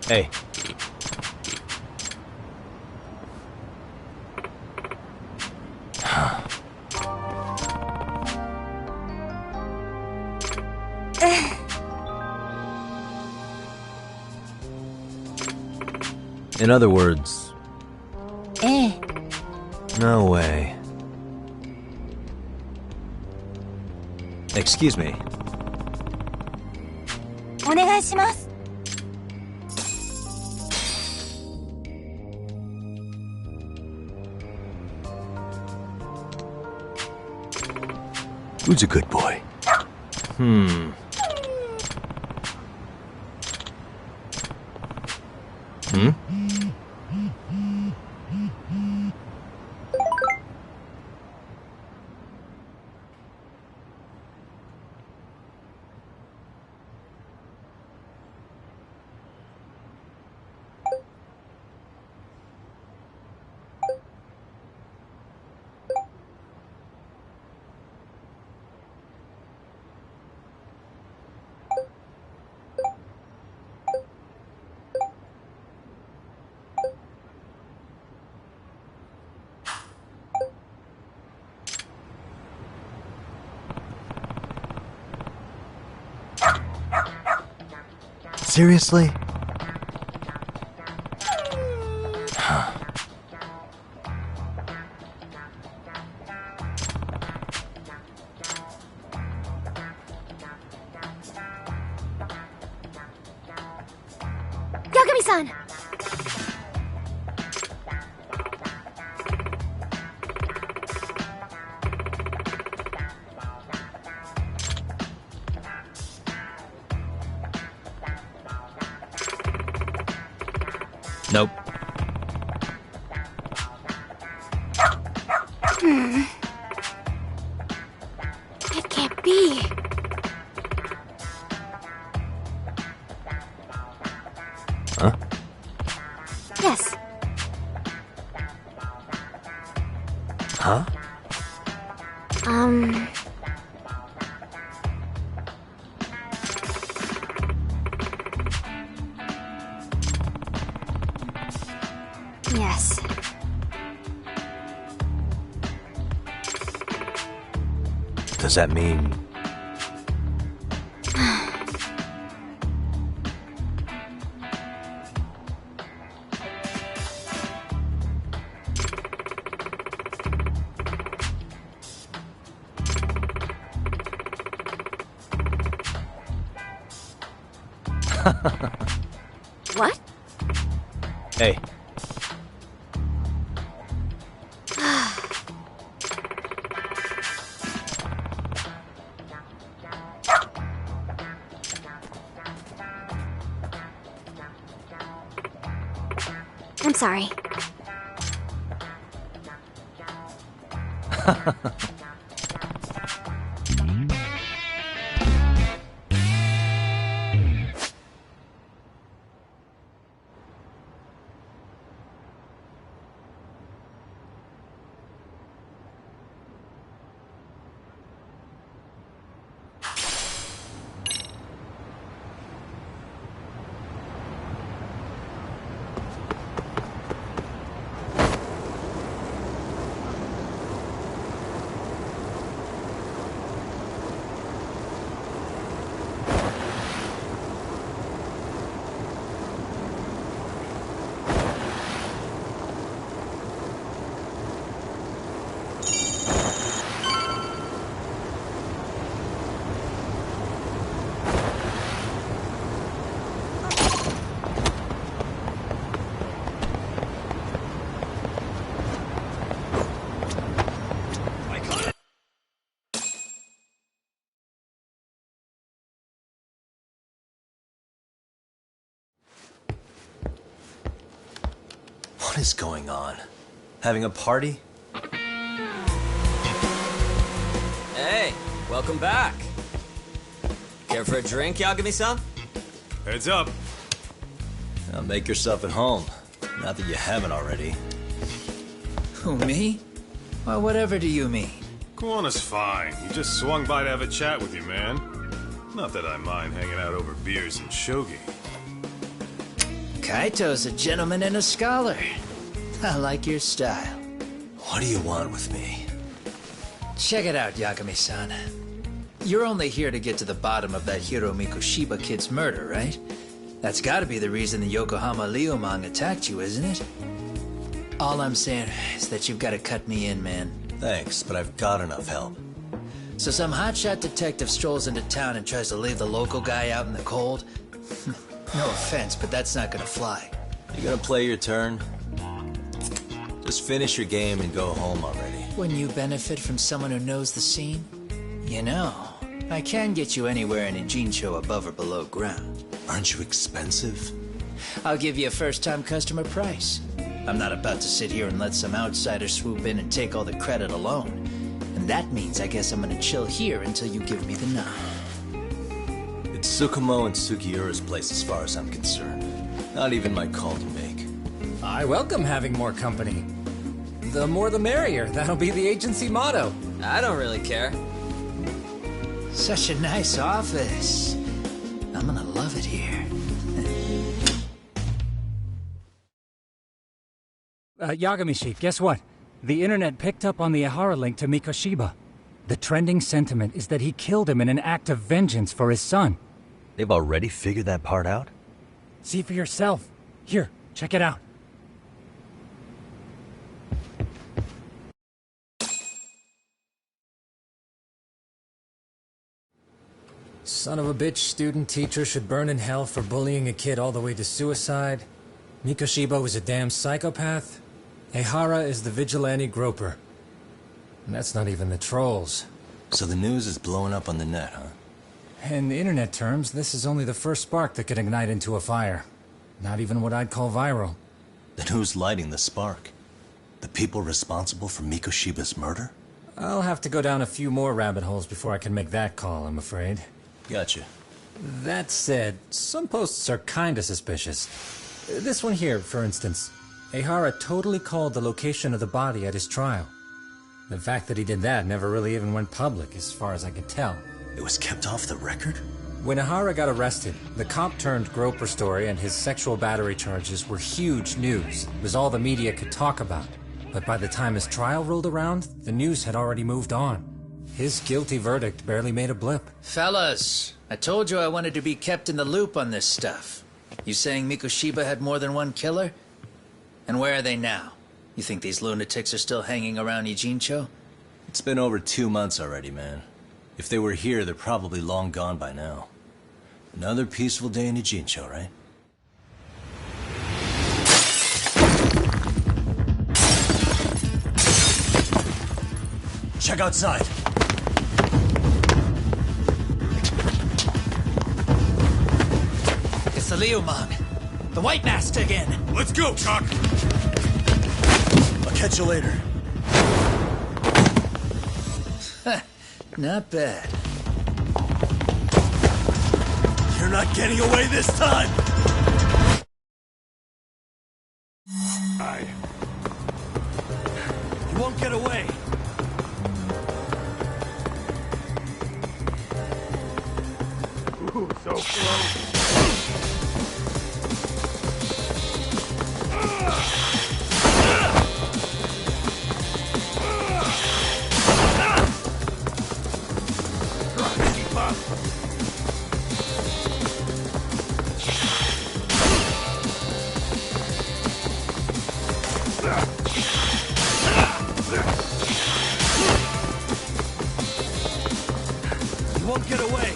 Hey. In other words... No way. Excuse me. お願いします。Who's a good boy? Seriously? Yagami-san! Huh? Yes. Does that mean... What? Hey. I'm sorry. What is going on? Having a party? Hey, welcome back. Care for a drink, Yagami-san? Heads up. Now make yourself at home. Not that you haven't already. Who, me? Well, whatever do you mean? Kuwana's fine. He just swung by to have a chat with you, man. Not that I mind hanging out over beers and shogi. Kaito's a gentleman and a scholar. I like your style. What do you want with me? Check it out, Yagami-san. You're only here to get to the bottom of that Hiro Mikoshiba kid's murder, right? That's gotta be the reason the Yokohama Leomang attacked you, isn't it? All I'm saying is that you've gotta cut me in, man. Thanks, but I've got enough help. So some hotshot detective strolls into town and tries to leave the local guy out in the cold? No offense, but that's not gonna fly. You gonna play your turn? Just finish your game and go home already. When you benefit from someone who knows the scene? You know, I can get you anywhere in a Jincho above or below ground. Aren't you expensive? I'll give you a first-time customer price. I'm not about to sit here and let some outsider swoop in and take all the credit alone. And that means I guess I'm gonna chill here until you give me the nod. It's Tsukumo and Sugiura's place as far as I'm concerned. Not even my call to make. I welcome having more company. The more the merrier. That'll be the agency motto. I don't really care. Such a nice office. I'm gonna love it here. Yagami-shi, guess what? The internet picked up on the Ihara link to Mikoshiba. The trending sentiment is that he killed him in an act of vengeance for his son. They've already figured that part out? See for yourself. Here, check it out. Son of a bitch student teacher should burn in hell for bullying a kid all the way to suicide. Mikoshiba was a damn psychopath. Ehara is the vigilante groper. And that's not even the trolls. So the news is blowing up on the net, huh? In internet terms, this is only the first spark that could ignite into a fire. Not even what I'd call viral. Then who's lighting the spark? The people responsible for Mikoshiba's murder? I'll have to go down a few more rabbit holes before I can make that call, I'm afraid. Gotcha. That said, some posts are kinda suspicious. This one here, for instance. Ehara totally called the location of the body at his trial. The fact that he did that never really even went public, as far as I can tell. It was kept off the record? When Ihara got arrested, the cop-turned-groper story and his sexual battery charges were huge news. It was all the media could talk about. But by the time his trial rolled around, the news had already moved on. His guilty verdict barely made a blip. Fellas, I told you I wanted to be kept in the loop on this stuff. You saying Mikoshiba had more than one killer? And where are they now? You think these lunatics are still hanging around Ijincho? It's been over 2 months already, man. If they were here, they're probably long gone by now. Another peaceful day in Ijincho, right? Check outside. It's the Liumang. The White Mask again. Let's go, Chuck! I'll catch you later. Not bad. You're not getting away this time! You won't get away! Ooh, so close. You won't get away!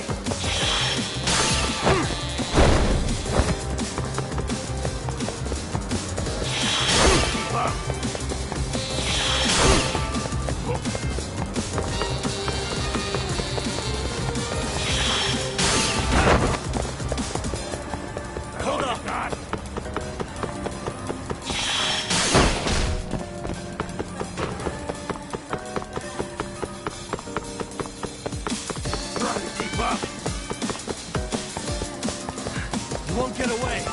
Hold up! God. Try to keep up. You won't get away!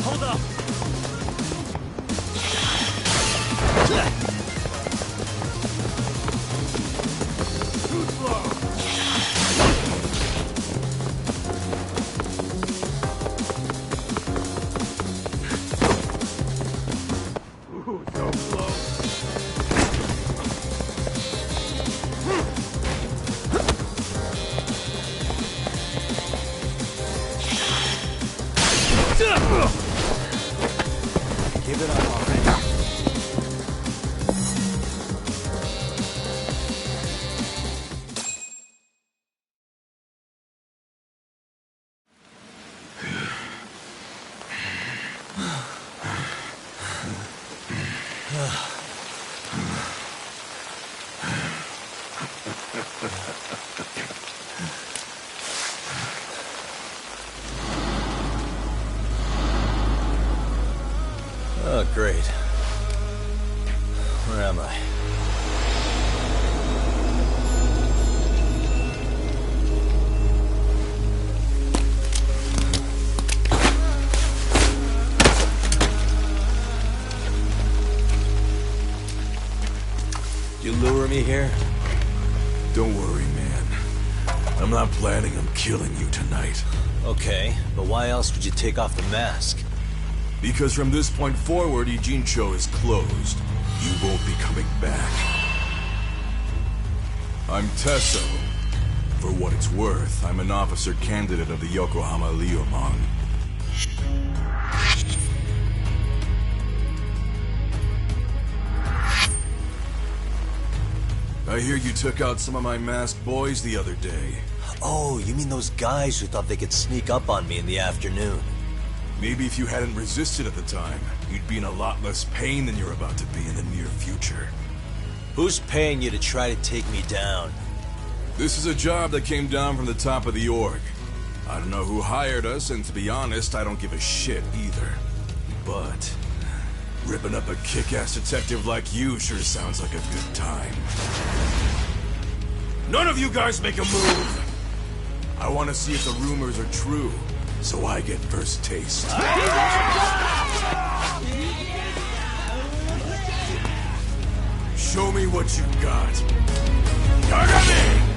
Hold up! Too slow. Ooh, so close. Give it up already. Oh, great. Where am I? You lure me here? Don't worry, man. I'm not planning on killing you tonight. Okay, but why else would you take off the mask? Because from this point forward, Ijincho is closed. You won't be coming back. I'm Tesso. For what it's worth, I'm an officer candidate of the Yokohama Liumang. I hear you took out some of my masked boys the other day. Oh, you mean those guys who thought they could sneak up on me in the afternoon? Maybe if you hadn't resisted at the time, you'd be in a lot less pain than you're about to be in the near future. Who's paying you to try to take me down? This is a job that came down from the top of the org. I don't know who hired us, and to be honest, I don't give a shit either. but ripping up a kick-ass detective like you sure sounds like a good time. None of you guys make a move! I want to see if the rumors are true, so I get first taste. Show me what you got. Yagami!